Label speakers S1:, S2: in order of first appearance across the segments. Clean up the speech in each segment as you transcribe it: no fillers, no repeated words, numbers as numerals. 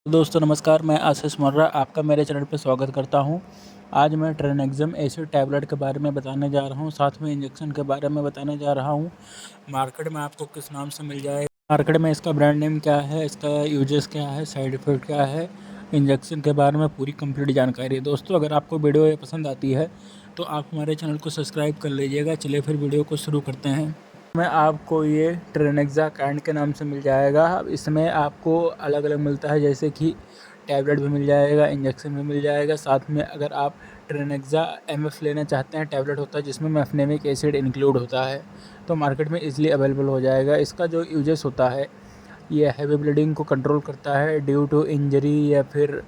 S1: दोस्तों नमस्कार, मैं आशीष मर्रा आपका मेरे चैनल पर स्वागत करता हूं। आज मैं ट्रेनेक्ज़म एसिड टैबलेट के बारे में बताने जा रहा हूं, साथ में इंजेक्शन के बारे में बताने जा रहा हूं। मार्केट में आपको किस नाम से मिल जाएगा, मार्केट में इसका ब्रांड नेम क्या है, इसका यूजेस क्या है, साइड इफ़ेक्ट क्या है, इंजेक्शन के बारे में पूरी कंप्लीट जानकारी है। दोस्तों अगर आपको वीडियो ये पसंद आती है तो आप हमारे चैनल को सब्सक्राइब कर लीजिएगा। चलिए फिर वीडियो को शुरू करते हैं। में आपको ये ट्रेनेक्ज़ा कैंड के नाम से मिल जाएगा। इसमें आपको अलग अलग मिलता है, जैसे कि टैबलेट भी मिल जाएगा, इंजेक्शन भी मिल जाएगा। साथ में अगर आप ट्रेनेक्ज़ा एमएफ लेना चाहते हैं, टैबलेट होता है जिसमें मेफनेमिक एसिड इंक्लूड होता है, तो मार्केट में इजीली अवेलेबल हो जाएगा। इसका जो यूजेस होता है, ये हैवी ब्लीडिंग को कंट्रोल करता है ड्यू टू इंजरी या फिर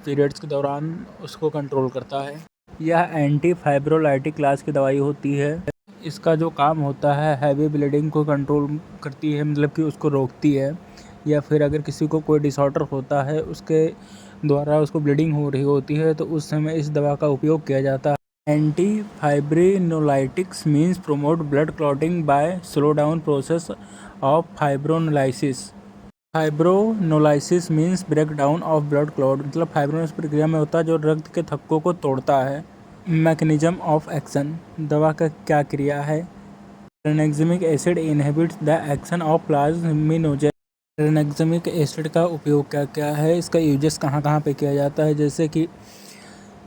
S1: पीरियड्स के दौरान उसको कंट्रोल करता है। यह एंटी फाइब्रोलाइटिक क्लास की दवाई होती है। इसका जो काम होता है, हैवी ब्लीडिंग को कंट्रोल करती है, मतलब कि उसको रोकती है। या फिर अगर किसी को कोई डिसऑर्डर होता है, उसके द्वारा उसको ब्लीडिंग हो रही होती है, तो उस समय इस दवा का उपयोग किया जाता है। Anti fibrinolytics means promote blood clotting by slow down process of fibrinolysis. Fibrinolysis means break down of blood clot, मतलब फाइब्रोनोलाइसिस प्रक्रिया में होता है जो रक्त के थक्कों को तोड़ता है। मैकेनिज्म ऑफ एक्शन, दवा का क्या क्रिया है। Tranexamic acid inhibits the action of plasminogen. Tranexamic acid का उपयोग क्या क्या है, इसका यूजेस कहाँ कहाँ पे किया जाता है, जैसे कि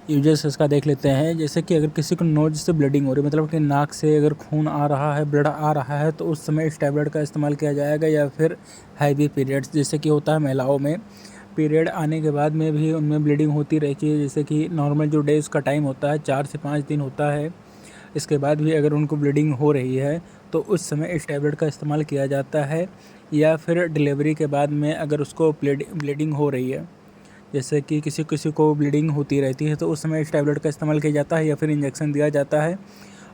S1: यूजेस इसका देख लेते हैं। जैसे कि अगर किसी को नोज से ब्लीडिंग हो रही है, मतलब कि नाक से अगर खून आ रहा है, ब्लड आ रहा है, तो उस समय इस टैबलेट का इस्तेमाल किया जाएगा। या फिर हैवी पीरियड्स, जैसे कि होता है महिलाओं में, पीरियड आने के बाद में भी उनमें ब्लीडिंग होती रहती है, जैसे कि नॉर्मल जो डेज़ का टाइम होता है 4 से 5 दिन होता है, इसके बाद भी अगर उनको ब्लीडिंग हो रही है तो उस समय इस टैबलेट का इस्तेमाल किया जाता है। या फिर डिलीवरी के बाद में अगर उसको ब्लीडिंग हो रही है, जैसे कि किसी किसी को ब्लीडिंग होती रहती है, तो उस समय इस टैबलेट का इस्तेमाल किया जाता है। या फिर इंजेक्शन दिया जाता है।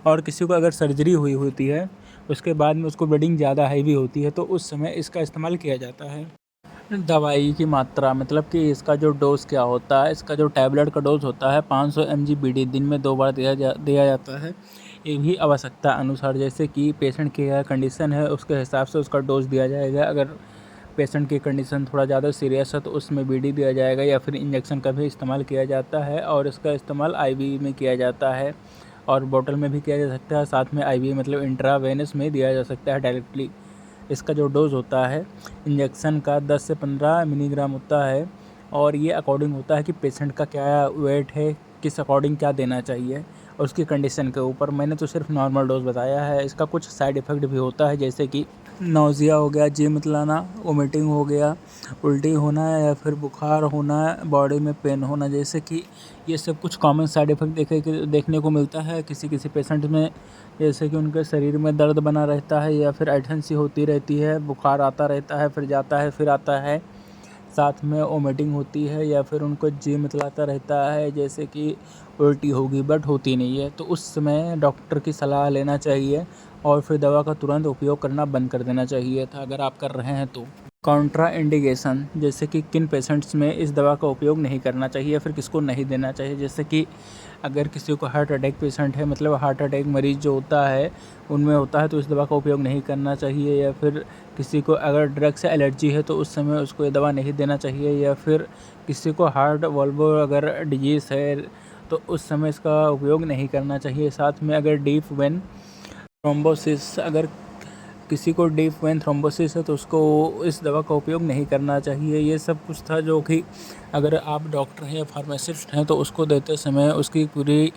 S1: और किसी को अगर सर्जरी हुई होती है, उसके बाद में उसको ब्लीडिंग ज़्यादा हैवी होती है, तो उस समय इसका इस्तेमाल किया जाता है। दवाई की मात्रा, मतलब कि इसका जो डोज़ क्या होता है, इसका जो टैबलेट का डोज़ होता है 500 mg BD दिन में 2 बार दिया जाता है। ये भी आवश्यकता अनुसार, जैसे कि पेशेंट की क्या कंडीशन है उसके हिसाब से उसका डोज़ दिया जाएगा। अगर पेशेंट की कंडीशन थोड़ा ज़्यादा सीरियस है तो उसमें बीडी दिया जाएगा। या फिर इंजेक्शन का भी इस्तेमाल किया जाता है, और इसका इस्तेमाल आईवी में किया जाता है और बोतल में भी किया जा सकता है। साथ में आईवी मतलब इंट्रावेनस में दिया जा सकता है डायरेक्टली। इसका जो डोज़ होता है इंजेक्शन का 10 से 15 मिलीग्राम होता है, और ये अकॉर्डिंग होता है कि पेशेंट का क्या वेट है, किस अकॉर्डिंग क्या देना चाहिए और उसकी कंडीशन के ऊपर। मैंने तो सिर्फ नॉर्मल डोज बताया है। इसका कुछ साइड इफ़ेक्ट भी होता है, जैसे कि नौजिया हो गया, जी मितलाना, वोमिटिंग हो गया, उल्टी होना, या फिर बुखार होना, बॉडी में पेन होना, जैसे कि ये सब कुछ कॉमन साइड इफ़ेक्ट देखने को मिलता है किसी किसी पेशेंट में। जैसे कि उनके शरीर में दर्द बना रहता है, या फिर ऐंठन सी होती रहती है, बुखार आता रहता है, फिर जाता है, फिर आता है। साथ में वोमिटिंग होती है, या फिर उनको जी मितलाता रहता है, जैसे कि उल्टी होगी बट होती नहीं है। तो उस समय डॉक्टर की सलाह लेना चाहिए और फिर दवा का तुरंत उपयोग करना बंद कर देना चाहिए था, अगर आप कर रहे हैं तो। कॉन्ट्रा इंडिकेशन, जैसे कि किन पेशेंट्स में इस दवा का उपयोग नहीं करना चाहिए या फिर किसको नहीं देना चाहिए। जैसे कि अगर किसी को हार्ट अटैक पेशेंट है, मतलब हार्ट अटैक मरीज़ जो होता है उनमें होता है, तो इस दवा का उपयोग नहीं करना चाहिए। या फिर किसी को अगर ड्रग से एलर्जी है तो उस समय उसको ये दवा नहीं देना चाहिए। या फिर किसी को हार्ट वाल्व अगर डिजीज़ है तो उस समय इसका उपयोग नहीं करना चाहिए। साथ में अगर डीप वेन थ्रोम्बोसिस, अगर किसी को डीप वेन थ्रोम्बोसिस है तो उसको इस दवा का उपयोग नहीं करना चाहिए। ये सब कुछ था जो कि अगर आप डॉक्टर हैं या फार्मासिस्ट हैं तो उसको देते समय उसकी पूरी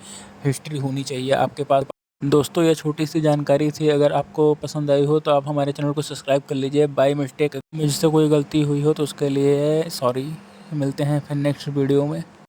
S1: हिस्ट्री होनी चाहिए आपके पास। दोस्तों ये छोटी सी जानकारी थी, अगर आपको पसंद आई हो तो आप हमारे चैनल को सब्सक्राइब कर लीजिए। बाय मिस्टेक मुझसे कोई गलती हुई हो तो उसके लिए सॉरी। मिलते हैं फिर नेक्स्ट वीडियो में।